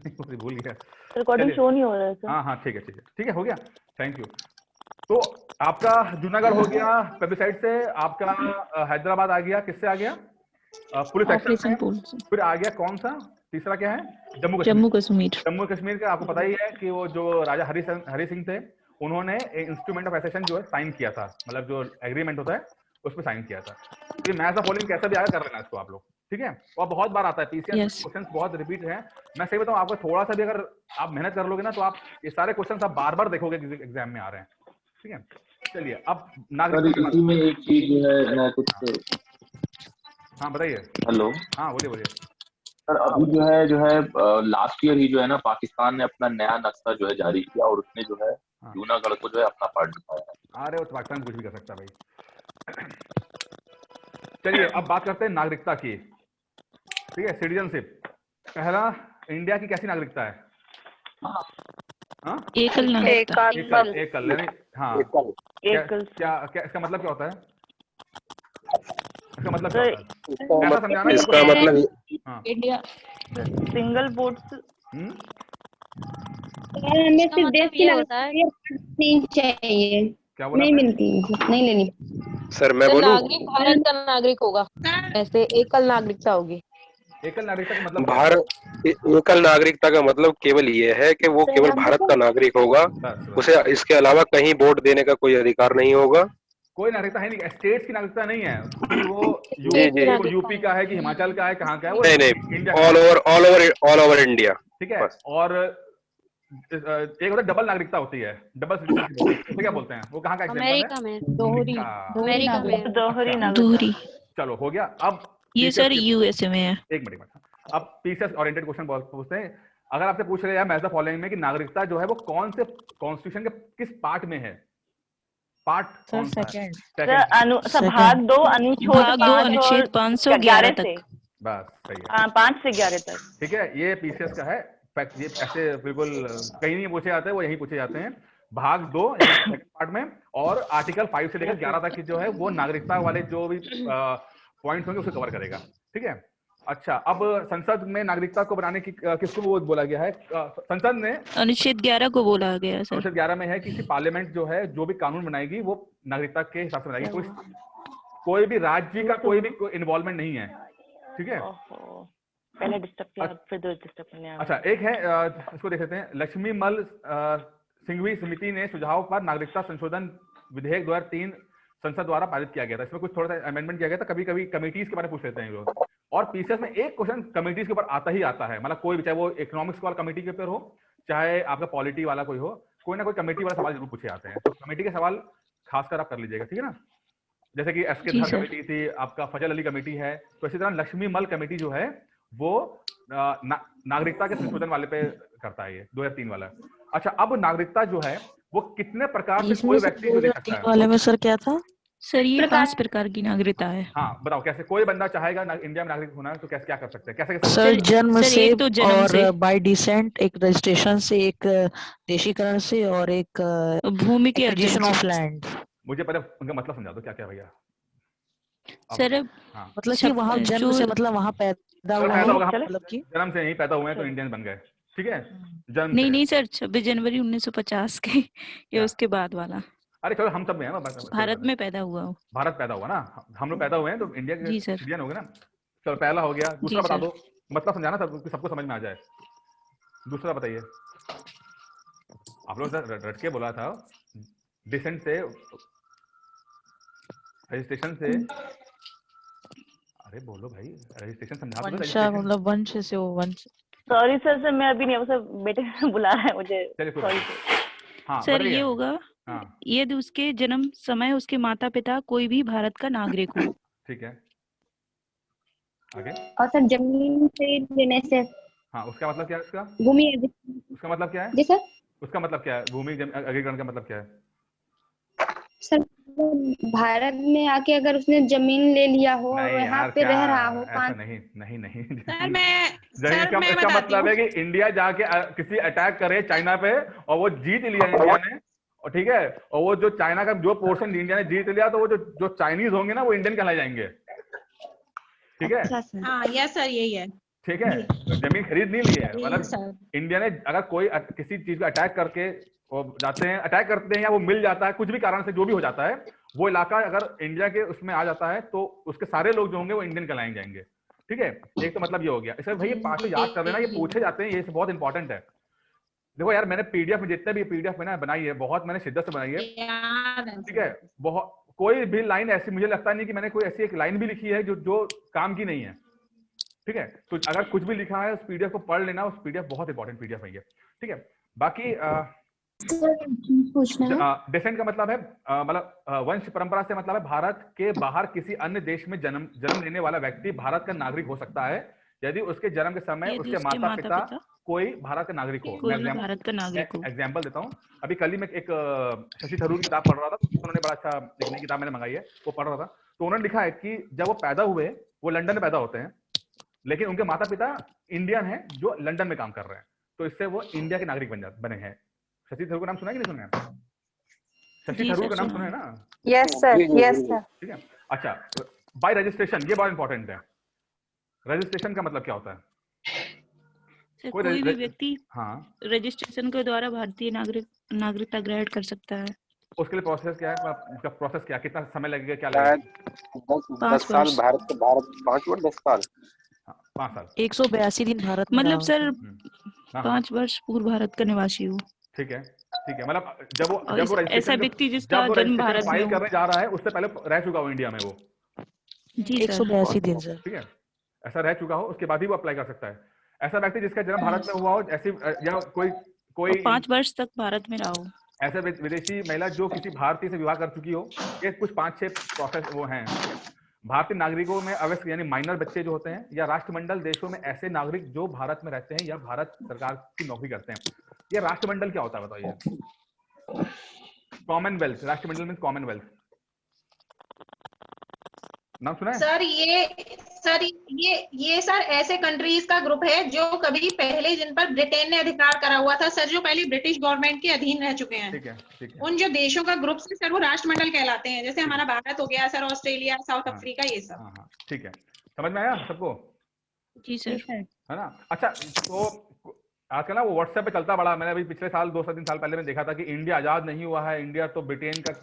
भूल गया। Recording show नहीं हो रहा है सर। हाँ हाँ ठीक है हो गया, थैंक यू। तो आपका जूनागढ़ हो गया पेप्टिसाइड से, आपका हैदराबाद आ गया, किससे आ गया? पुलिस एक्शन से। फिर आ गया कौन सा तीसरा क्या है? जम्मू कश्मीर। जम्मू कश्मीर का आपको पता ही है कि वो जो राजा हरि सिंह थे, उन्होंने इंस्ट्रूमेंट ऑफ एसेशन जो है साइन किया था, मतलब जो एग्रीमेंट होता है उस पर साइन किया था। तो मैच द फॉलोइंग कैसा भी आगे कर लेना इसको आप लोग, ठीक है? और बहुत बार आता है पीसीएस क्वेश्चंस बहुत रिपीट है। मैं सही बताऊं आपको, थोड़ा सा भी अगर आप मेहनत कर लोगे ना तो आप ये सारे क्वेश्चंस आप बार बार देखोगे एग्जाम में आ रहे हैं, ठीक है? चलिए अब नागरिकता इसी में एक चीज जो है मैं कुछ। हाँ बताइए। हेलो। हाँ बोलिए। सर अभी जो है लास्ट ईयर ही जो है ना पाकिस्तान ने अपना नया नक्शा जो है जारी किया और उसने जो है जूनागढ़ को जो है अपना पार्ट दिखाया। अरे वो तो पाकिस्तान कुछ भी कर सकता है भाई। चलिए अब बात करते हैं नागरिकता की, ठीक है? सिटीजनशिप। पहला, इंडिया की कैसी नागरिकता है? एकल नागरिकता। एकल यानी हाँ, क्या इसका मतलब क्या होता है? इसका मतलब क्या होता है? ऐसा समझाना है इसका मतलब हाँ इंडिया सिंगल वोट हमें सिर्फ देश की नागरिकता चाहिए, क्या बोला? नहीं मिलती, नहीं लेनी। सर मैं बोलूं, नागरिक भारत का नागरिक होगा, ऐसे एकल नागरिकता होगी। एकल नागरिकता का मतलब भारत एकल नागरिकता का मतलब केवल ये है कि वो केवल भारत का नागरिक होगा, उसे इसके अलावा कहीं वोट देने का कोई अधिकार नहीं होगा। कोई नागरिकता है नहीं, स्टेट्स की नागरिकता नहीं है कि वो यूपी का है कि हिमाचल का है, कहाँ का है, वो नहीं, ऑल ओवर इंडिया, ठीक है? और एक होता है डबल नागरिकता होती है, डबल सिटीजनशिप होती है, उसे क्या बोलते हैं? वो कहाँ का एग्जांपल है? अमेरिका में दोहरी। दोहरी। चलो हो गया। अब ये सर यूएसए में है। एक मिनट। अब पीसीएस ओरिएंटेड क्वेश्चन पूछते हैं। अगर आपसे पूछ रहे हैं मैच द फॉलोइंग में कि नागरिकता जो है वो कौन से कॉन्स्टिट्यूशन के किस पार्ट में है? पार्ट कौन सा है? भाग 2 अनुच्छेद 511 तक। बस सही है, 5 से 11 तक, ठीक है? ये पीसीएस का है फैक्ट, ये ऐसे बिल्कुल कहीं नहीं पूछे जाते हैं, वो यही पूछे जाते हैं। भाग 2 पार्ट में, और आर्टिकल 5 से लेकर 11 तक की जो है वो नागरिकता वाले जो भी पॉइंट्स होंगे उसे कवर करेगा, ठीक है? अच्छा, अब संसद में नागरिकता को बनाने की किसको वो बोला गया है? संसद ने अनुच्छेद 11 को बोला गया है सर। अनुच्छेद 11 में है कि पार्लियामेंट जो है जो भी कानून बनाएगी वो नागरिकता के हिसाब से बनाएगी, कोई भी राज्य का कोई भी इन्वॉल्वमेंट नहीं है, ठीक है? पहले डिस्टर्ब किया फिर डिस्टर्ब करने आया। अच्छा, एक है इसको देख लेते हैं। लक्ष्मीमल सिंघवी समिति ने सुझाव पर नागरिकता संशोधन विधेयक 2003 संसद द्वारा पारित किया गया था। इसमें कुछ थोड़ा सा अमेंडमेंट किया गया था। कभी कभी कमिटीज के बारे में पूछ लेते हैं लोग, और पीसीएस में एक क्वेश्चन कमिटीज के ऊपर आता ही आता है, मतलब कोई भी, चाहे वो इकोनॉमिक्स वाला कमेटी के ऊपर हो, चाहे आपका पॉलिटी वाला कोई हो, कोई ना कोई कमेटी वाला सवाल जरूर पूछे जाते हैं। तो कमेटी के सवाल खासकर आप कर लीजिएगा, ठीक है ना? जैसे कि एसके धर कमेटी थी, आपका फजल अली कमेटी है, तो इसी तरह लक्ष्मीमल कमेटी जो है वो नागरिकता के संशोधन वाले पे करता है, ये 2003 वाला। अच्छा, अब नागरिकता जो है वो कितने प्रकार से कोई व्यक्ति जो ले सकता है? वाले में सर क्या था? सर ये 5 प्रकार की नागरिकता है। हाँ बताओ, कैसे कोई बंदा चाहेगा इंडिया में नागरिक होना है तो कैसे क्या कर सकते हैं? कैसे सर जन्म से और बाय डिसेंट, एक रजिस्ट्रेशन से, एक देशीकरण से, और एक भूमि के एक्विजिशन ऑफ लैंड। मुझे पहले उनका मतलब समझा दो, क्या क्या भैया? सर मतलब कि वहाँ जन्म से मतलब वहाँ पैदा हुआ है, मतलब कि जन्म से यहीं पैदा हुए हैं तो इंडियन बन गए, ठीक है? जन्म नहीं सर 26 जनवरी 1950 के ये उसके बाद वाला। अरे चलो हम सब में है, भारत में पैदा हुआ हो। भारत पैदा हुआ ना, हम लोग पैदा हुए हैं तो इंडिया के सिटीजन हो गए ना। चलो पहला हो गया। दूसरा बता दो, मतलब समझाना सबको समझ में आ जाए। दूसरा बताइए। आप लोग रट के बोला था, डिसेंट से, रजिस्ट्रेशन से। अरे बोलो भाई, रजिस्ट्रेशन समझा दो। वंश मतलब वंश से हो, वंश। सॉरी सर मैं अभी नहीं, वो बेटे बुला रहा है मुझे, सॉरी हाँ सर ये होगा यदि उसके जन्म समय उसके माता पिता कोई भी भारत का नागरिक हो, ठीक है? आगे। और सर जमीन से लेने से। हाँ, उसका मतलब क्या है? इसका भूमि, उसका मतलब क्या है जी सर? उसका मतलब क्या है? भूमि अधिग्रहण का मतलब क्या है सर? भारत में आके अगर उसने जमीन ले लिया हो, यहाँ पे रह रहा हो, नहीं इसका मतलब है कि इंडिया जाके किसी अटैक करे चाइना पे और वो जीत लिया इंडिया ने, और ठीक है, और वो जो चाइना का जो पोर्शन इंडिया ने जीत लिया, तो वो जो चाइनीज होंगे ना वो इंडियन कहलाए जाएंगे, ठीक है? हाँ यस सर, यही है। ठीक है, जमीन खरीद नहीं ली है, मतलब इंडिया ने अगर कोई किसी चीज को अटैक करके वो जाते हैं, अटैक करते हैं या वो मिल जाता है, कुछ भी कारण से जो भी हो जाता है, वो इलाका अगर इंडिया के उसमें आ जाता है तो उसके सारे लोग जो होंगे वो इंडियन कहलाए जाएंगे। ठीक है, एक तो मतलब ये हो गया। इसमें भाई ये पांचों याद कर लेना, ये पूछे जाते हैं, ये बहुत इंपॉर्टेंट है। देखो यार, मैंने पीडीएफ में जितने भी पीडीएफ मैंने बनाई है, बहुत मैंने शिद्दत से बनाई है। ठीक है, बहुत कोई भी लाइन ऐसी मुझे लगता नहीं कि मैंने कोई ऐसी एक लाइन भी लिखी है जो काम की नहीं है। ठीक है, तो अगर कुछ भी लिखा है उस पीडीएफ को पढ़ लेना, उस पीडीएफ बहुत इंपॉर्टेंट पीडीएफ है ये। ठीक है, बाकी डिसेंट का मतलब है मतलब वंश परंपरा से मतलब है भारत के बाहर किसी अन्य देश में जन्म लेने वाला व्यक्ति भारत का नागरिक हो सकता है यदि उसके जन्म के समय उसके माता पिता कोई भारत का नागरिक हो। मैं भारत का नागरिक हो। एग्जाम्पल देता हूँ, अभी कल ही मैं एक शशि थरूर की किताब पढ़ रहा था, उन्होंने बड़ा अच्छा लिखने की किताब मैंने मंगाई है, वो पढ़ रहा था, तो उन्होंने लिखा है कि जब वो पैदा हुए वो लंदन में पैदा होते हैं, लेकिन उनके माता पिता इंडियन हैं जो लंदन में काम कर रहे हैं, तो इससे वो इंडिया के नागरिक बने हैं। शशि थरूर का नाम सुना है कि नहीं सुना है? शशि थरूर का नाम सुना है ना? Yes sir, yes sir. ठीक है, अच्छा, बाय रजिस्ट्रेशन, ये बहुत इंपॉर्टेंट है। रजिस्ट्रेशन का मतलब क्या होता है? कोई भी व्यक्ति रजिस्ट्रेशन के द्वारा भारतीय नागरिकता ग्रहण कर सकता है। उसके लिए प्रोसेस क्या है? उसका प्रोसेस क्या, कितना समय लगेगा, क्या लगेगा? 10 साल भारत 5 साल 5 साल 182 दिन भारत में, मतलब सर 5 वर्ष पूर्व भारत का निवासी हो। ठीक है, ठीक है, मतलब जब वो ऐसा व्यक्ति जिसका जन्म भारत में फाइल करने जा रहा है उससे पहले रह चुका हो इंडिया में वो। जी 182 दिन सर। ठीक है, ऐसा रह चुका हो, उसके बाद ही वो अप्लाई कर सकता है। ऐसा व्यक्ति जिसका जन्म भारत में हुआ हो, ऐसी या कोई 5 वर्ष तक भारत में रहा हो, ऐसे विदेशी महिला जो किसी भारतीय से विवाह कर चुकी हो, ये कुछ 5-6 प्रोसेस वो हैं। भारतीय नागरिकों में अवश्य यानी माइनर बच्चे जो होते हैं, या राष्ट्रमंडल देशों में ऐसे नागरिक जो भारत में रहते हैं या भारत सरकार की नौकरी करते हैं। ये राष्ट्रमंडल क्या होता है बताइए? कॉमनवेल्थ, राष्ट्रमंडल मींस कॉमनवेल्थ, नाम सुना है? सर ये सर ऐसे कंट्रीज का ग्रुप है जो कभी पहले जिन पर ब्रिटेन ने अधिकार करा हुआ था सर, जो पहले ब्रिटिश गवर्नमेंट के अधीन रह चुके हैं। ठीक है, ठीक है। उन जो देशों का ग्रुप से सर वो राष्ट्रमंडल कहलाते हैं, जैसे हमारा भारत हो गया सर, ऑस्ट्रेलिया, साउथ अफ्रीका, ये सब। हाँ, ठीक है, समझ में आया सबको? जी सर, है ना? अच्छा, तो आजकल ना वो व्हाट्सएप पे चलता बड़ा, मैंने अभी पिछले साल 2-3 साल पहले में देखा था कि इंडिया आजाद नहीं हुआ है, इंडिया तो ब्रिटेन का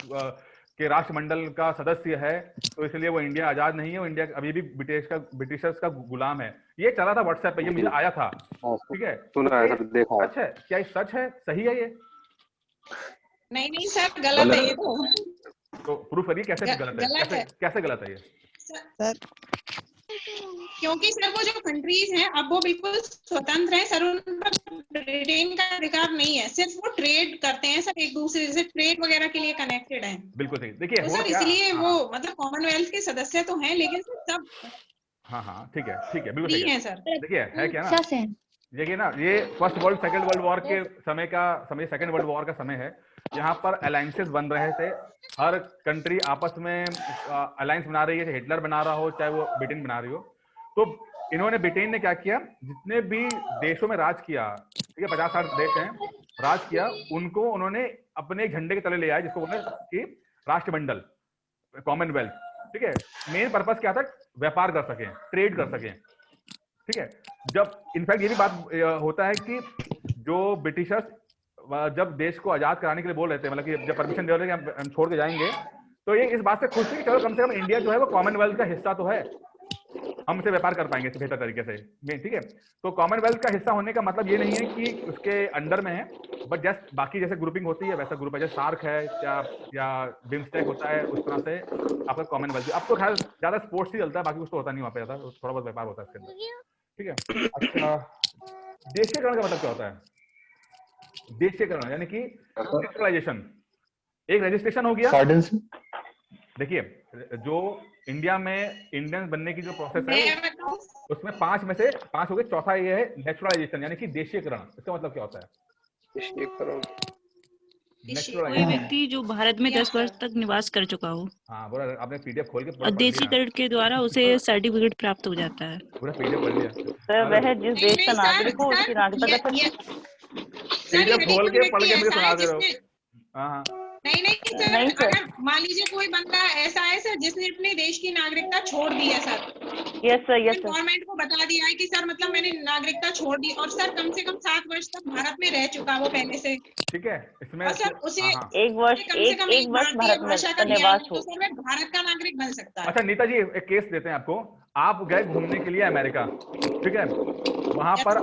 के राष्ट्रमंडल का सदस्य है, तो इसलिए वो इंडिया आजाद नहीं है, वो इंडिया अभी भी ब्रिटिशर्स का गुलाम है। ये चला था व्हाट्सएप पे, ये मुझे आया था। ठीक है, सुना है सर, देखा। सच है क्या? ये सच है, सही है ये? नहीं सर, गलत है ये तो प्रूफ करिए कैसे गलत है, कैसे गलत है ये सर? क्योंकि सर वो जो कंट्रीज हैं अब वो बिल्कुल स्वतंत्र हैं सर, उन पर ब्रिटेन का अधिकार नहीं है, सिर्फ वो ट्रेड करते हैं सर, एक दूसरे से ट्रेड वगैरह के लिए कनेक्टेड हैं। बिल्कुल सही, देखिए तो सर इसलिए वो मतलब कॉमनवेल्थ के सदस्य तो हैं, लेकिन सब हाँ, ठीक है, बिल्कुल सही है सर। देखिए है क्या ना, देखिए ना, ये first world second world war के समय का सेकंड वर्ल्ड वॉर का समय है। यहाँ पर अलायंसेस बन रहे थे, हर कंट्री आपस में अलायंस बना रही है, चाहे हिटलर बना रहा हो चाहे वो ब्रिटेन बना रही हो। तो इन्होंने, ब्रिटेन ने क्या किया, जितने भी देशों में राज किया, ठीक है, 50-60 देश हैं, राज किया, उनको उन्होंने अपने झंडे के तले ले आया, जिसको बोलते हैं कि राष्ट्रमंडल, कॉमनवेल्थ। ठीक है, मेन पर्पस क्या था? व्यापार कर सकें, ट्रेड कर सकें। ठीक है, जब इनफैक्ट ये भी बात होता है कि जो ब्रिटिशर्स जब देश को आजाद कराने के लिए बोल रहे थे, मतलब कि जब परमिशन दे रहे थे कि हम छोड़ के जाएंगे, तो ये इस बात से खुश थे कि चलो कम से कम इंडिया जो है वो कॉमनवेल्थ का हिस्सा तो है, हम इससे व्यापार कर पाएंगे बेहतर तरीके से। ठीक है, तो कॉमनवेल्थ का हिस्सा होने का मतलब ये नहीं है कि उसके अंडर में है, बट जस्ट बाकी जैसे ग्रुपिंग होती है वैसा ग्रुप है, जैसे सार्क है या बिम्स्टेक होता है, उस तरह से आपका कॉमनवेल्थ। अब तो खैर ज्यादा स्पोर्ट्स ही चलता है, बाकी कुछ तो होता नहीं वहाँ पे, ज्यादा थोड़ा बहुत व्यापार होता है इसके अंदर। ठीक है, अच्छा, देशीयकरण का मतलब क्या होता है? देशीयकरण यानी कि नेशनलाइजेशन, एक रजिस्ट्रेशन हो गया। देखिए, जो इंडिया में इंडियन बनने की जो प्रोसेस है उसमें 5 में से 5 हो गए, चौथा ये है नेचुरलाइजेशन यानी कि देशीयकरण। इसका मतलब क्या होता है? देशीयकरण, कोई व्यक्ति जो भारत में 10 वर्ष तक निवास कर चुका हो, हाँ, पूरा आपने पीडीएफ खोल के और देशीकरण के द्वारा उसे सर्टिफिकेट प्राप्त हो जाता है। पूरा पीडीएफ पढ़ लिया सर? वह जिस देश का नागरिक हो उसकी नागरिकता पीडीएफ खोल के पढ़ के मुझे सुना दे रहे हो। हाँ, नहीं सर, अगर मान लीजिए कोई बंदा ऐसा है सर जिसने अपने देश की नागरिकता छोड़ दी है sir, yes sir, yes sir, government को बता दिया है कि सर मतलब मैंने नागरिकता छोड़ दी और सर कम से कम 7 वर्ष तक भारत में रह चुका वो पहले से, ठीक है, इसमें और सर उसे एक वर्ष कम से कम एक वर्ष भारतीय भारत भाषा में का ज्ञान निवास है, हो। तो सर वह भारत का नागरिक बन सकता है। अच्छा नीता जी, एक केस देते हैं आपको। आप गए घूमने के लिए अमेरिका, ठीक है, वहां पर,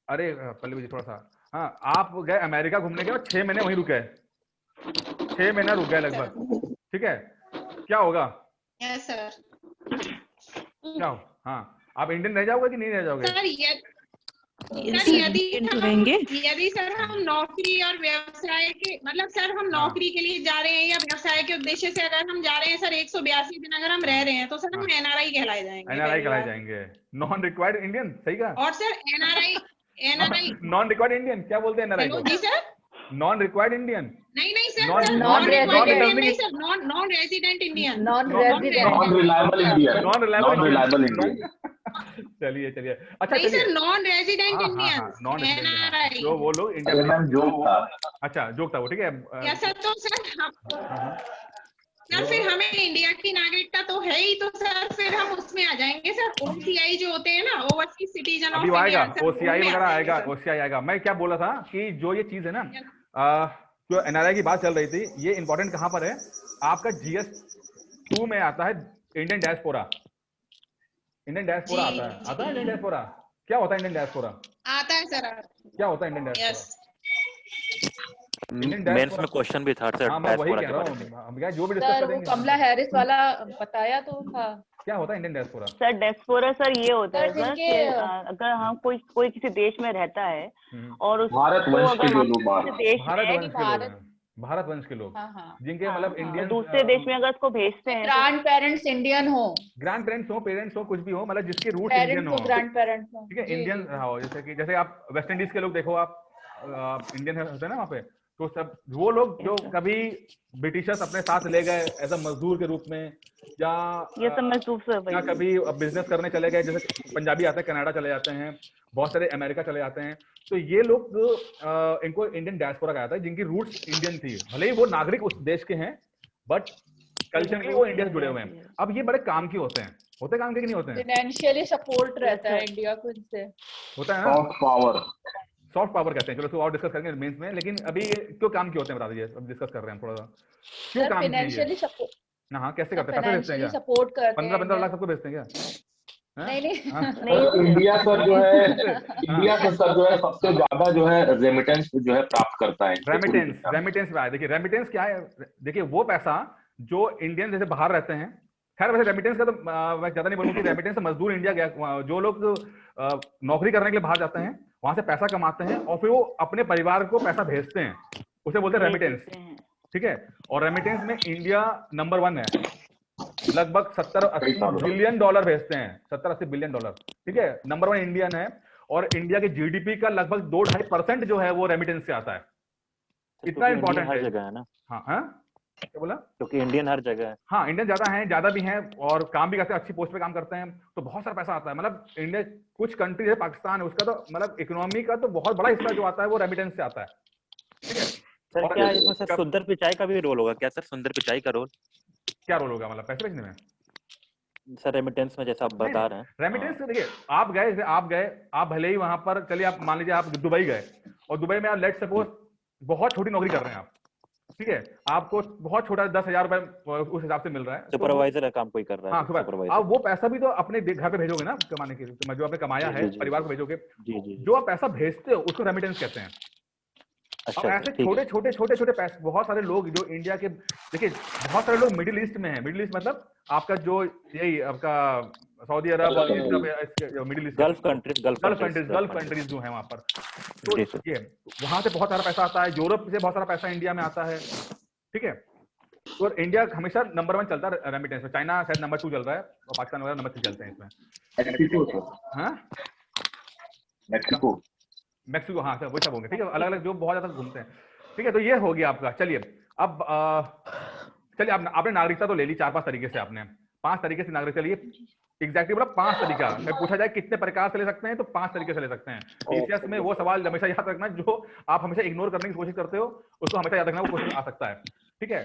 अरे पल्लवी जी थोड़ा सा, हाँ, आप गए अमेरिका घूमने के बाद 6 महीने वहीं रुके, 6 महीना रुक गए लगभग, ठीक है, क्या होगा? Yes sir. क्या हो? हाँ, आप इंडियन रह जाओगे कि नहीं रह जाओगे? सर यदि सर हम नौकरी और व्यवसाय के मतलब सर हम नौकरी के लिए जा रहे हैं या व्यवसाय के उद्देश्य से अगर हम जा रहे हैं सर 182 दिन अगर हम रह रहे हैं तो सर हम एनआरआई कहलाए जाएंगे। एनआरआई कहलाए जाएंगे, नॉन रिक्वायर्ड इंडियन, सही कहा। और sir NRI non required Indian क्या बोलते हैं एनआरआई को? जी सर, नॉन रिक्वायर्ड इंडियन नहीं sir, non resident Indian, non reliable Indian. चलिए अच्छा, नहीं sir, non resident Indian, non NRI जो वो लोग इंडिया में जोक था। अच्छा जोक था वो, ठीक है। या सर तो सर फिर हमें इंडिया की नागरिकता तो है ही, तो सर फिर हम उसमें आ जाएंगे सर, ओसीआई जो होते हैं ना, overseas citizen of India, India, OCI वगैरह आएगा, ओसीआई आएगा। मैं क्या बोला था कि जो ये चीज है ना, जो एनआरआई की बात चल रही थी, ये इंपॉर्टेंट कहां पर है? आपका GS2 में आता है इंडियन डायस्पोरा। इंडियन डायस्पोरा आता है इंडियन डायस्पोरा। क्या होता है इंडियन डायस्पोरा? आता है सर। क्या होता है इंडियन डायस्पोरा? मेंस में क्वेश्चन भी था सर, हाँ, मैं वही कह रहा हूँ, हम जो भी डिस्कस करेंगे। कमला हैरिस वाला बताया तो था। क्या होता है Indian diaspora? Sir diaspora sir ये होता है सर कि अगर हम कोई किसी देश में रहता है और उसको भारत वंश के लोग जिनके मतलब इंडियन दूसरे देश में अगर उसको भेजते हैं, ग्रैंड पेरेंट्स इंडियन हो, ग्रैंड पेरेंट्स हो, पेरेंट्स हो, कुछ भी हो, मतलब जिसके रूट इंडियन हो, ग्रैंड पेरेंट्स हो, ठीक है, इंडियन हो। जैसे आप वेस्ट इंडीज के लोग देखो, आप इंडियन होते हैं ना वहाँ पे, तो सब वो लोग जो कभी ब्रिटिशर्स अपने साथ ले गए एज अ मजदूर के रूप में, या ये सब महसूस या कभी बिजनेस करने चले गए, जैसे पंजाबी आते हैं कनाडा चले जाते हैं, बहुत सारे अमेरिका चले जाते हैं, तो ये लोग इनको इंडियन डायस्पोरा कहा जाता है, जिनकी रूट्स इंडियन थी, भले ही वो नागरिक उस देश के हैं बट कल्चरली वो इंडिया से जुड़े हुए हैं। अब ये बड़े काम के होते हैं, काम के नहीं होते हैं, फाइनेंशियली सपोर्ट रहता है इंडिया को इनसे, होता है ना, सॉफ्ट पावर कहते हैं। चलो तो और डिस्कस करेंगे मेंस में, लेकिन अभी क्यों काम के होते हैं बता दीजिए, अब डिस्कस कर रहे हैं थोड़ा सा, क्यों काम फाइनेंशियली सपोर्ट। हाँ, कैसे करते हैं, पैसे भेजते हैं क्या? सपोर्ट करते हैं, 15 लाख सबको भेजते हैं क्या? नहीं, इंडिया सर जो है सबसे ज्यादा जो है रेमिटेंस जो है प्राप्त करता है। रेमिटेंस में आए, देखिए रेमिटेंस क्या है, देखिए वो पैसा जो इंडियन जैसे बाहर रहते हैं, खैर वैसे रेमिटेंस का तो मैं ज्यादा नहीं बोलूंगा कि रेमिटेंस से मजदूर इंडिया गया, जो लोग नौकरी करने के लिए बाहर जाते हैं, वहां से पैसा कमाते हैं और फिर वो अपने परिवार को पैसा भेजते हैं, उसे बोलते हैं रेमिटेंस, ठीक है। और रेमिटेंस में इंडिया नंबर 1 है, लगभग 70-80 बिलियन डॉलर भेजते हैं, 70-80 बिलियन डॉलर, ठीक है, नंबर 1 इंडियन है। और इंडिया के जीडीपी का लगभग 2-2.5% जो है वो रेमिटेंस से आता है, इतना इंपॉर्टेंट हर जगह है ना। हाँ, क्या बोला? क्योंकि इंडियन हर जगह है। हाँ, इंडियन ज्यादा भी हैं और काम भी करते हैं, अच्छी पोस्ट पे काम करते हैं, तो बहुत सारा पैसा आता है। मतलब इंडिया, कुछ कंट्री है पाकिस्तान है, उसका तो मतलब इकोनॉमी का तो बहुत बड़ा हिस्सा जो आता है वो रेमिटेंस से आता है, ठीक है। सर क्या इसमें सर सुंदर पिचाई का भी रोल होगा क्या सर? सुंदर पिचाई का रोल क्या रोल होगा, मतलब पैसे भेजने में? सर रेमिटेंस में जैसा आप बता रहे हैं, रेमिटेंस से देखिए, आप गए, आप भले ही वहां पर, चलिए आप मान लीजिए आप दुबई गए और दुबई में आप लेट सपोज बहुत छोटी नौकरी कर रहे हैं आप, ठीक है, आपको बहुत छोटा 10,000 रुपए उस हिसाब से मिल रहा है, सुपरवाइजर का काम कोई कर रहा है। हाँ, आप वो पैसा भी तो अपने घर पे भेजोगे ना कमाने के लिए, जो आपने कमाया है परिवार को भेजोगे, जो आप पैसा भेजते हो उसको रेमिटेंस कहते हैं। अब ऐसे छोटे पैसे, बहुत सारे लोग जो इंडिया के, देखिए बहुत सारे लोग मिडिल ईस्ट में हैं, मिडिल ईस्ट मतलब आपका जो यही आपका सऊदी अरब और मिडिल ईस्ट, गल्फ कंट्रीज जो है वहां पर, तो ये वहां से बहुत सारा पैसा आता है, यूरोप से बहुत सारा पैसा इंडिया में आता है, ठीक है। और इंडिया हमेशा नंबर 1 चलता है रेमिटेंस में, चाइना शायद नंबर 2 चल रहा है और पाकिस्तान वगैरह नंबर 3 चलते हैं इसमें। मैक्सिको, हाँ सर वही सब होंगे, ठीक है, अलग अलग जो बहुत ज्यादा घूमते हैं, ठीक है। तो ये हो गया आपका। चलिए अब चलिए आपने नागरिकता तो ले ली 4-5 तरीके से आपने, 5 तरीके से नागरिकता लिए, एग्जैक्टली बोला 5 तरीका। मैं पूछा जाए कितने प्रकार से ले सकते हैं तो 5 तरीके से ले सकते हैं। ईसीएस में वो सवाल हमेशा याद रखना जो आप हमेशा इग्नोर करने की कोशिश करते हो, उसको हमेशा याद रखना, वो क्वेश्चन आ सकता है। ठीक है,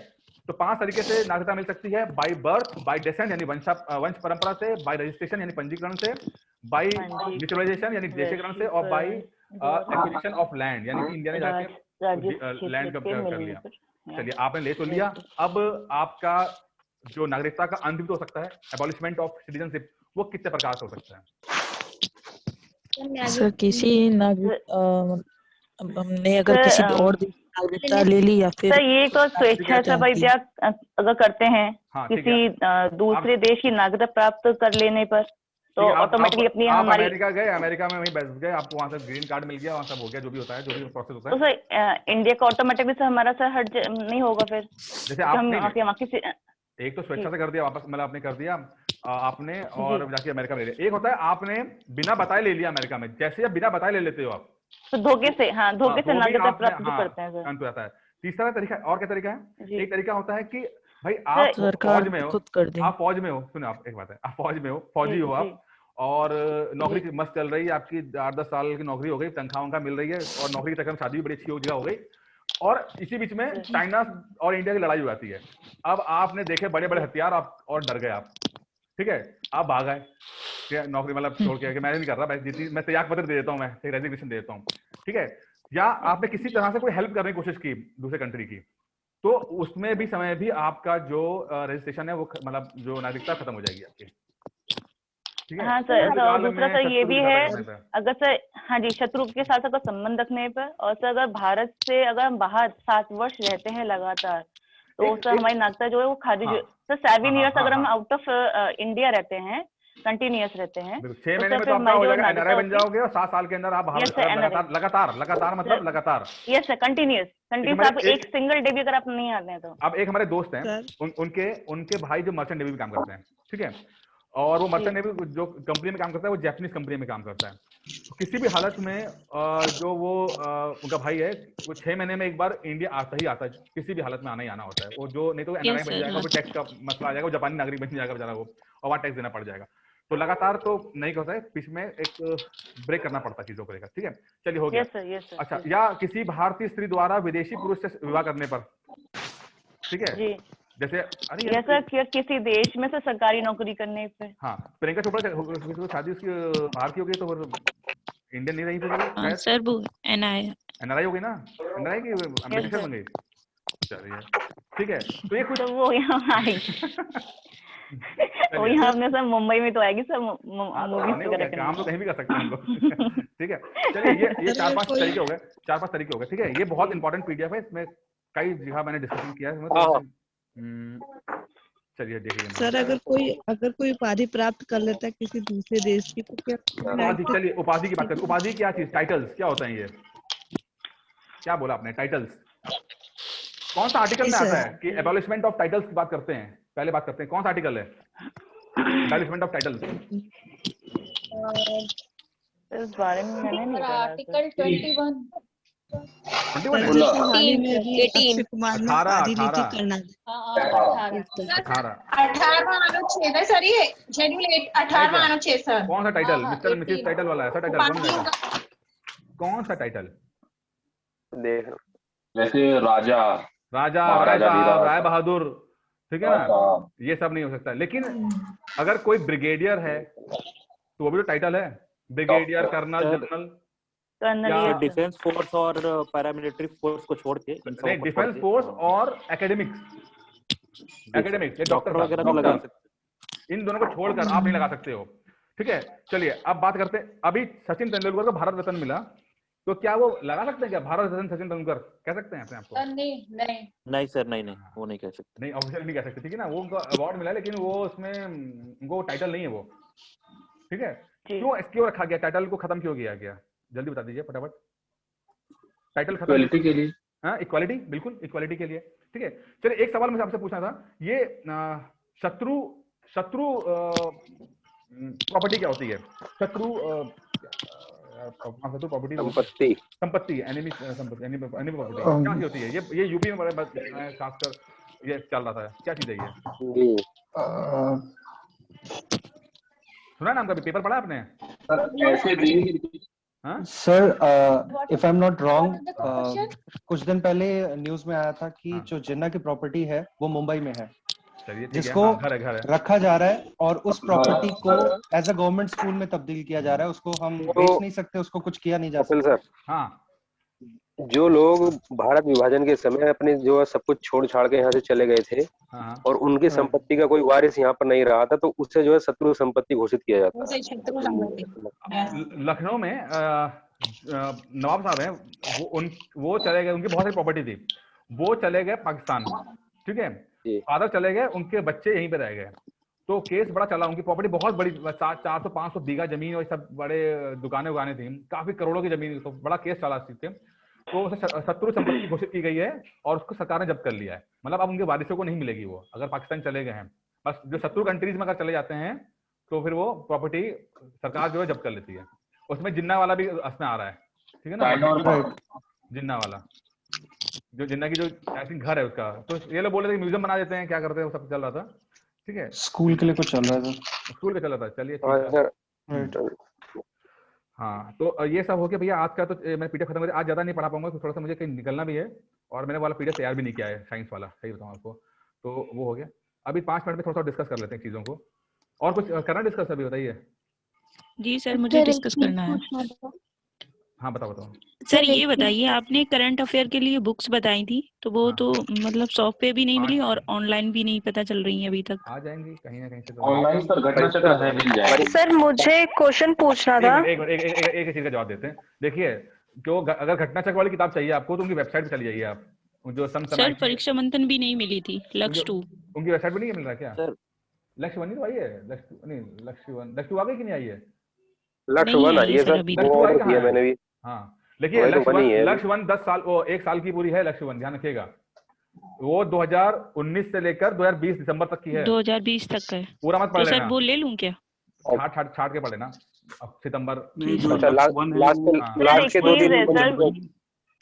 तो 5 तरीके से नागरिकता मिल सकती है। बाय बर्थ, बाय डेसेंट यानी वंश परंपरा से, बाय रजिस्ट्रेशन यानी पंजीकरण से, बाय नेचुरलाइजेशन यानी देशीकरण से, और बाय एक्विजिशन ऑफ लैंड यानी इंडिया ने जाके लैंड कब्जा कर लिया। चलिए, आपने ले तो लिया, अब आपका जो नागरिकता का अंत भी तो हो सकता है, एबॉलिशमेंट ऑफ सिटीजनशिप, वो कितने प्रकार से हो सकता है? सर किसी नागरिक हमने अगर किसी और नागरिकता ले ली या फिर सर ये तो स्वेच्छा से परित्याग अगर करते हैं किसी दूसरे देश की नागरिकता प्राप्त कर लेने पर, तो ऑटोमेटिकली अपनी हमारी अमेरिका गए, अमेरिका में वहीं बैठ गए, आपको वहां से ग्रीन कार्ड मिल गया, वहां सब हो गया, जो भी होता है, जो भी प्रोसेस होता है। तो सर इंडिया का ऑटोमेटिकली सर हमारा सर हट नहीं होगा फिर? जैसे आपने एक तो स्वेच्छा से कर दिया, वापस मतलब आपने कर दिया आपने, और जाके अमेरिका में ले लिया। एक होता है आपने बिना बताए ले लिया अमेरिका में, जैसे आप बिना बताए ले लेते हो आप, तो धोखे से, हाँ धोखे से नागरिकता प्राप्त करते हैं सर। अंत हो जाता है। तीसरा तरीका, और क्या तरीका है? एक तरीका होता है कि भाई आप फौज में हो, आप फौज में हो, सुनो आप एक बात है, आप फौज में हो, फौजी हो आप, और नौकरी की मस्त चल रही है आपकी, 8-10 साल की नौकरी हो गई, तनख्वाह मिल रही है, और नौकरी के चक्कर में शादी भी बड़ी अच्छी हो जगह हो गई, और इसी बीच में चाइना और इंडिया की लड़ाई हो जाती है। अब आपने देखे बड़े बड़े हथियार, आप और डर गए आप, ठीक है, आप भाग आए नौकरी मतलब छोड़ के, मैं नहीं कर रहा, मैं त्याग पत्र दे देता हूँ, मैं रेजिग्नेशन दे देता हूँ, ठीक है, या आपने किसी तरह से कोई हेल्प करने की कोशिश की दूसरे कंट्री की, तो उसमें भी समय भी आपका जो रजिस्ट्रेशन है वो मतलब जो नागरिकता खत्म हो जाएगी आपकी। ठीक है? हाँ सर, तो दूसरा सर ये भी है, अगर सर हाँ जी शत्रु के साथ अगर संबंध रखने पर, और सर अगर भारत से अगर हम बाहर 7 वर्ष रहते हैं लगातार, तो सर हमारी नागरिकता जो है वो खारिज सर 7 ईयर्स अगर हम आउट ऑफ इंडिया रहते हैं, कंटिन्यूअस रहते हैं, 6 महीने में तो आपका हो जाएगा, एनआरआई बन जाओगे, और 7 साल के अंदर आप लगातार मतलब लगातार। यस सर, कंटिन्यूअस आप एक सिंगल डे भी अगर आप नहीं आते हैं तो। अब एक हमारे दोस्त हैं, उनके भाई जो मर्चेंट नेवी में काम करते हैं, ठीक है, और वो मर्चेंट नेवी जो कंपनी में काम करता है वो जापानीज कंपनी में काम करता है। किसी भी हालत में जो वो उनका भाई है वो 6 महीने में एक बार इंडिया आता ही आता है, किसी भी हालत में आना ही आना होता है वो, जो नहीं तो एनआरआई बन जाएगा, वो टैक्स का मसला आ जाएगा, वो जापानी नागरिक बन जाएगा बेचारा वो, और वहाँ टैक्स देना पड़ जाएगा। तो लगातार तो नहीं होता है, बीच में एक ब्रेक करना पड़ता है चीजों को लेकर। ठीक है, चलिए हो गया। अच्छा, या किसी भारतीय स्त्री द्वारा विदेशी पुरुष से विवाह करने पर, ठीक है, जैसे किसी देश में से सरकारी नौकरी करने पे। हाँ, प्रियंका चोपड़ा शादी उसकी बाहर की हो गई तो फिर इंडियन नहीं रही थी सर, वो एनआरआई हो गई ना, एनआरआई की अमेरिकन बन गई। चलिए ठीक है, तो ये कुछ वो यहाँ वो यहाँ अपने सर मुंबई में तो आएगी सर, मूवीज वगैरह काम तो कहीं भी कर सकते हैं हम लोग। ठीक है, चलिए ये 4-5 तरीके हो गए, 4-5 तरीके हो गए। ठीक है, ये बहुत इंपॉर्टेंट पीडीएफ है, इसमें कई जगह मैंने डिस्कशन किया है। चलिए देखिए सर, अगर कोई उपाधि प्राप्त कर लेता है किसी दूसरे देश की, तो क्या उपाधि? चलिए उपाधि की बात करें। उपाधि क्या चीज? टाइटल्स क्या होता है? ये क्या बोला आपने? टाइटल्स कौन सा आर्टिकल में आता है कि एबॉलिशमेंट ऑफ टाइटल्स की बात करते हैं? पहले बात करते हैं कौन सा आर्टिकल है एबॉलिशमेंट ऑफ टाइटल्स? इस बारे में मैंने नहीं पढ़ा। आर्टिकल 21 अनुच्छेद है सर, ये शेड्यूल 18वां अनुच्छेद सर। कौन सा टाइटल? मिस्टर मिसेस टाइटल वाला ऐसा टाइटल? कौन सा टाइटल? देख जैसे राजा, राय बहादुर, ठीक है ना, ये सब नहीं हो सकता। लेकिन अगर कोई ब्रिगेडियर है तो वो भी तो टाइटल है, brigadier, colonel, general. Defence force और पैरामिलिट्री फोर्स को छोड़ के, नहीं, डिफेंस फोर्स और एकेडमिक डॉक्टर वगैरह तो लगा सकते, इन दोनों को छोड़कर आप नहीं लगा सकते हो। ठीक है, चलिए अब बात करते हैं। अभी सचिन तेंदुलकर को भारत रत्न मिला, तो क्या वो लगा सकते हैं? क्या भारत रत्न सचिन तेंदुलकर कह सकते हैं अपने आप को? नहीं सर, नहीं वो नहीं कह सकते। नहीं, ऑफिशियली नहीं कह सकते, ठीक है ना। वो उनको अवार्ड मिला, लेकिन वो उसमें उनको टाइटल नहीं है वो। ठीक है, क्यों रखा गया? टाइटल को खत्म क्यों किया गया? जल्दी बता दीजिए फटाफट। टाइटल खत्म इक्वालिटी के लिए। हाँ, इक्वालिटी, बिल्कुल इक्वालिटी के लिए। ठीक है, चलिए एक सवाल मुझे आपसे पूछना था, ये शत्रु प्रॉपर्टी क्या होती है? शत्रु प्रॉपर्टी, संपत्ति, एनिमी प्रॉपर्टी क्या होती है? ये यूपी में खासकर ये चल रहा था, क्या चीज है ये? सुना नाम कभी, पेपर पढ़ा आपने? Sir if I am not wrong, कुछ दिन पहले न्यूज में आया था कि जो जिन्ना की प्रॉपर्टी है वो मुंबई में है, जिसको घर है। रखा जा रहा है और उस प्रॉपर्टी को एज अ गवर्नमेंट स्कूल में तब्दील किया जा रहा है। उसको हम बेच नहीं सकते, उसको कुछ किया नहीं जा सकता। हाँ, जो लोग भारत विभाजन के समय अपने जो सब कुछ छोड़ छाड़ के यहाँ से चले गए थे और उनकी संपत्ति का कोई वारिस यहाँ पर नहीं रहा था, तो उससे जो है शत्रु संपत्ति घोषित किया जाता है। लखनऊ में नवाब साहब हैं, वो चले गए, उनकी बहुत सारी प्रॉपर्टी थी, वो चले गए पाकिस्तान, ठीक है, फादर चले गए, उनके बच्चे यहीं पे रह गए। तो केस बड़ा चला, उनकी प्रॉपर्टी बहुत बड़ी, 400-500 बीघा जमीन और सब बड़े दुकानें उगाने थी, काफी करोड़ों की जमीन, तो बड़ा केस चला इस चीज पे। तो उसे शत्रु संपत्ति घोषित की गई है और उसको सरकार ने जब्त कर लिया है। मतलब अब उनके वारिसों को नहीं मिलेगी वो, अगर पाकिस्तान चले गए हैं। बस जो शत्रु कंट्रीज में अगर चले जाते हैं तो फिर वो प्रॉपर्टी सरकार जो है जब्त कर लेती है। उसमें जिन्ना वाला भी उसमें आ रहा है, ठीक है ना, जिन्ना वाला, जो जिन्ना की जो आई थिंक घर है उसका, तो ये लोग बोल रहे थे म्यूजियम बना देते हैं, क्या करते हैं, वो सब चल रहा था, ठीक है, स्कूल के लिए कुछ चल रहा था, स्कूल का चल रहा था। चलिए हाँ, तो ये सब हो गया भैया आज का। तो मैं पीडीएफ खत्म कर, आज ज्यादा नहीं पढ़ा पाऊंगा, थोड़ा सा मुझे कहीं निकलना भी है, और मैंने वाला पीडीएफ तैयार भी नहीं किया है साइंस वाला, सही बताऊं आपको, तो वो हो गया। अभी 5 मिनट में थोड़ा सा डिस्कस कर लेते हैं चीजों को, और कुछ करना डिस्कस अभी, बताइए। जी सर, मुझे डिस्कस करना है। हाँ बताओ सर, ये बताइए, आपने करंट अफेयर के लिए बुक्स बताई थी, तो वो तो मतलब शॉप पे भी नहीं मिली और ऑनलाइन भी नहीं पता चल रही है अभी तक। आ जाएंगी कहीं ना कहीं से, ऑनलाइन सर घटना चक्र है, मिल जाएगा। सर मुझे क्वेश्चन पूछना था। एक चीज का जवाब देते हैं। देखिए, जो अगर घटना चक्र वाली किताब चाहिए आपको तो उनकी वेबसाइट पे चली जाइए आप, जो सर परीक्षा मंथन भी नहीं मिली थी, लक्ष्य 2 उनकी वेबसाइट पे नहीं मिल रहा क्या सर? लक्ष्य 1 तो आई है, लक्ष्य 1 आ गई कि नहीं आई है? लक्ष्य 1 आई है सर, वो दिया मैंने भी। हाँ, देखिए लक्ष्य 1 10 साल, वो 1 साल की पूरी है लक्ष्य 1, ध्यान रखिएगा। वो 2019 से लेकर 2020 दिसंबर तक की है, 2020 तक है, पूरा मत पढ़ लेना। सर वो ले लूं क्या? छाट के पढ़ लेना, अब सितंबर लास्ट के 2 दिन।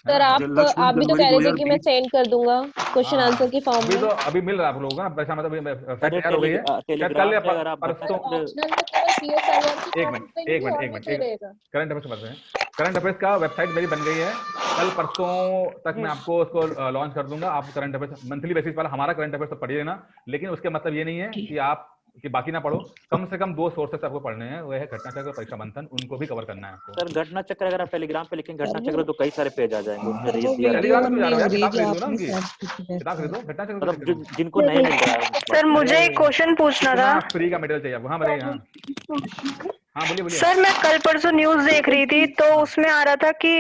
सर आप भी तो कह रहे थे कि मैं सेंड कर दूंगा क्वेश्चन आंसर की फॉर्म में। तो अभी मिल रहा है आप लोगों का ना, परेशान मतलब तैयार हो गई है, कल या परसों। एक मिनट करंट अफेयर्स पढ़ते हैं। करंट अफेयर्स का वेबसाइट मेरी बन गई है, कल परसों तक मैं आपको उसको लॉन्च कर दूंगा। आप करंट अफेयर्स मंथली बेसिस पर हमारा करंट अफेयर्स तो पढ़िए लेना, लेकिन उसके मतलब ये नहीं है कि आप कि बाकी ना पढ़ो। कम से कम 2 सोर्सेस आपको पढ़ने हैं, वो है घटना चक्र, परीक्षा मंथन, उनको भी कवर करना है आपको। सर घटना चक्र अगर आप टेलीग्राम पे लिखेंगे घटना चक्र तो कई सारे पेज आ जाएंगे उसमें। जिनको नहीं मिल रहा है। सर मुझे एक क्वेश्चन पूछना था, फ्री का मटेरियल चाहिए आपको? हाँ बताइए। हाँ बोलिए। सर मैं कल परसों न्यूज देख रही थी, तो उसमें आ रहा था कि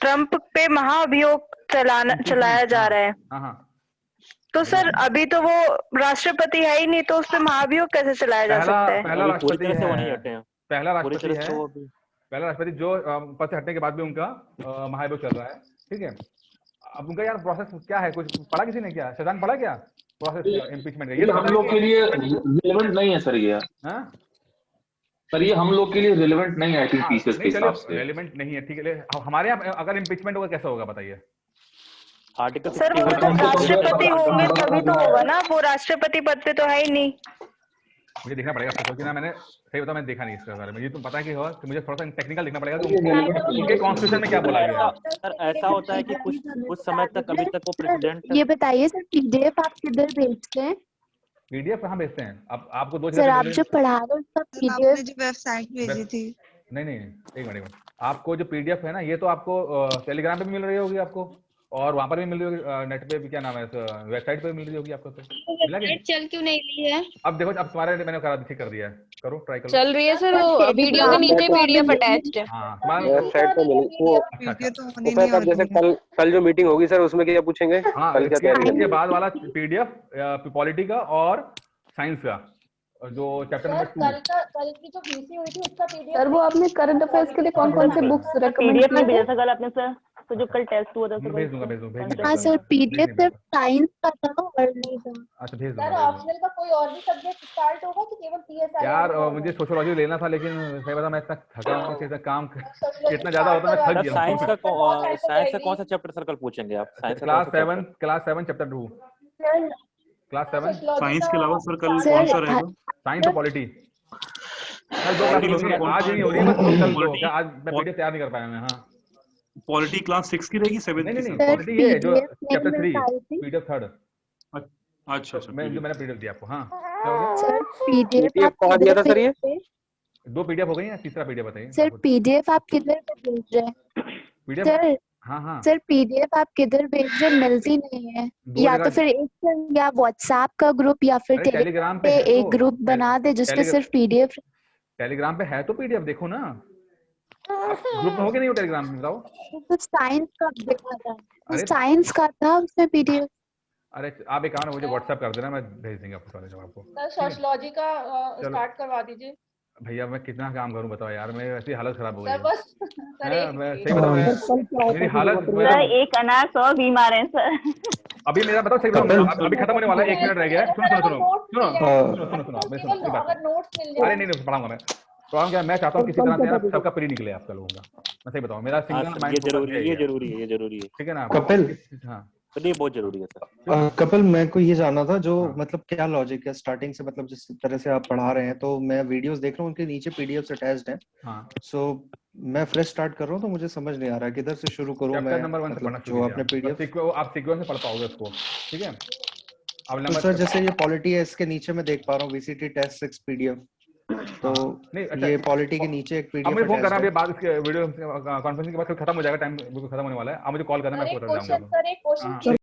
ट्रम्प पे महाअभियोग चलाया जा रहा है। हाँ, तो सर अभी तो वो राष्ट्रपति है ही नहीं, तो उस पर महाभियोग कैसे चलाया जा सकता है? पहला राष्ट्रपति जो पद से हटने के बाद भी उनका महाभियोग चल रहा है, ठीक है। अब उनका यार प्रोसेस क्या है, कुछ पढ़ा किसी ने क्या? शैतान पढ़ा क्या प्रोसेस इम्पीचमेंट का? ये हम लोग के लिए रिलेवेंट नहीं है सर ये। सर ये हम लोग के लिए रिलेवेंट नहीं है, आई थिंक पीसेस के हिसाब से रिलेवेंट नहीं है, ठीक है। हमारे यहाँ अगर इम्पीचमेंट होगा कैसा होगा बताइए? आर्टिकल सर वो तो राष्ट्रपति होंगे तभी तो होगा ना, वो राष्ट्रपति पद पे तो है ही नहीं। मुझे देखना पड़ेगा क्योंकि ना मैंने सही बता मैंने देखा नहीं इसके बारे में, ये तुम पता है कि हो, तो मुझे थोड़ा सा टेक्निकल देखना पड़ेगा उनके कॉन्स्टिट्यूशन में क्या बोला गया। सर ऐसा होता है कि कुछ समय तक अभी तक वो प्रेसिडेंट। ये बताइए सर, पीडीएफ आप किधर भेजते हैं? पीडीएफ कहाँ भेजते हैं? अब आपको 2 सर आप जो पढ़ा रहे हो उसका पीडीएफ जो वेबसाइट भेजी थी। नहीं एक मिनट, आपको जो पीडीएफ है ना, ये तो आपको टेलीग्राम पे भी मिल रही होगी आपको, और वहां पर भी मिल रही होगी, नेट पे भी, क्या नाम है, वेबसाइट पे भी मिल रही होगी आपको। तो चल क्यों नहीं रही है? अब देखो, अब तुम्हारे मैंने ठीक कर दिया है, करो ट्राई करो। चल रही है सर, वो वीडियो के नीचे पीडीएफ अटैच्ड है। हां वेबसाइट पे मिली वो। अब जैसे कल जो मीटिंग होगी सर उसमें क्या पूछेंगे? कल क्या इसके बाद वाला पीडीएफ पॉलिटी का और साइंस का जो चैप्टर नंबर 2 कल की जो बीसी हुई थी उसका पीडीएफ। सर वो आपने करंट अफेयर्स के लिए कौन-कौन से बुक्स रेकमेंड पीडीएफ में भेजा था कल आपने सर, तो जो कल टेस्ट हुआ था उसको भेज दूंगा। हां सर, पीडीएफ सिर्फ साइंस का था, वर्ड नहीं था। अच्छा भेज दूंगा। सर ऑप्शनल का कोई और भी सब्जेक्ट स्टार्ट होगा कि केवल पीएसआई? यार मुझे सोशियोलॉजी लेना था, लेकिन सही बता मैं इतना थका हूं कि काम इतना ज्यादा होता है, मैं थक गया। साइंस का कौन सा चैप्टर सर कल पूछेंगे आप? Science class 7 chapter 2 class 7 science के अलावा सर कल कौन सा रहेगा? साइंस और पॉलिटी। कल 2 क्लास होंगी, आज नहीं हो रही है, बस कल 2। क्या आज मैं पीडीएफ तैयार नहीं कर पाया मैं। हाँ पॉलिटी क्लास 6 की रहेगी, 7 की? नहीं पॉलिटी ये जो चैप्टर 3 पीडीएफ 3। अच्छा मैंने पीडीएफ दिया आपको। हाँ क्या हो गया सर? पीडीएफ कहाँ दिया था सर? ये 2 पीडीएफ हो गई है, तीसरा पीडीएफ बताइए सर। पीडीएफ आप किधर पे भेज रहे हैं पीडीएफ? सर? हाँ सर पीडीएफ आप किधर भेज रहे हैं? मिलती नहीं है। या तो फिर एक या व्हाट्सएप का ग्रुप या फिर टेलीग्राम पे एक ग्रुप बना दे जिसपे सिर्फ पीडीएफ। टेलीग्राम पे है तो पीडीएफ देखो ना, ग्रुप में हो गया नहीं हो टेलीग्राम में? बताओ। तो साइंस का देखा था, साइंस का था उसमें पीडीएफ। अरे आप एक काम मुझे व्हाट्सएप कर देना, मैं भेज देंगे आपको सारे जवाब आपको। सर सोशियोलॉजी का स्टार्ट करवा दीजिए। भैया मैं कितना काम करूं बताओ यार, मेरी ऐसी हालत खराब हो गई सर है। बस सर मैं सही बताऊं मेरी हालत। सर एक अनार 100 बीमार हैं सर। अभी मेरा बताओ सही बताओ, अभी खत्म होने वाला है, 1 मिनट रह गया है। सुनो अरे नहीं पढ़ाऊंगा मैं। प्रॉब्लम क्या है, मैं चाहता हूँ किसी तरह से यार सबका प्री निकले आपका लोगों का। मैं सही बताऊँ, मेरा सिंगल माइंड ये जरूरी है। ठीक है ना कपिल? हाँ ये बहुत जरूरी है सर। कपिल मैं को ये जानना था जो मतलब क्या लॉजिक है स्टार्टिंग से, मतलब जिस तरह से आप पढ़ा रहे हैं तो मैं वीडियोस देख रहा हूँ उनके नीचे पीडीएफ अटैच्ड हैं। हाँ। सो मैं फ्रेश स्टार्ट कर रहा हूँ तो मुझे समझ नहीं आ रहा है किधर से शुरू करूँ मैं। नंबर 1 से पढ़ना जो आपने पीडीएफ आप सीक्वेंस में पढ़ पाओगे उसको। ठीक है अब तो सर जैसे ये पॉलिटी है इसके नीचे मैं देख पा रहा हूँ वीसीटी टेस्ट 6 पीडीएफ, तो नहीं ये पॉलिटी के नीचे एक पीडीएफ। अब मैं फोन कर रहा हूं, बाद इसके वीडियो कॉन्फ्रेंसिंग के बाद खत्म हो जाएगा, टाइम बिल्कुल खत्म होने वाला है। आप मुझे कॉल करना, मैं आपको बता दूंगा। सर एक क्वेश्चन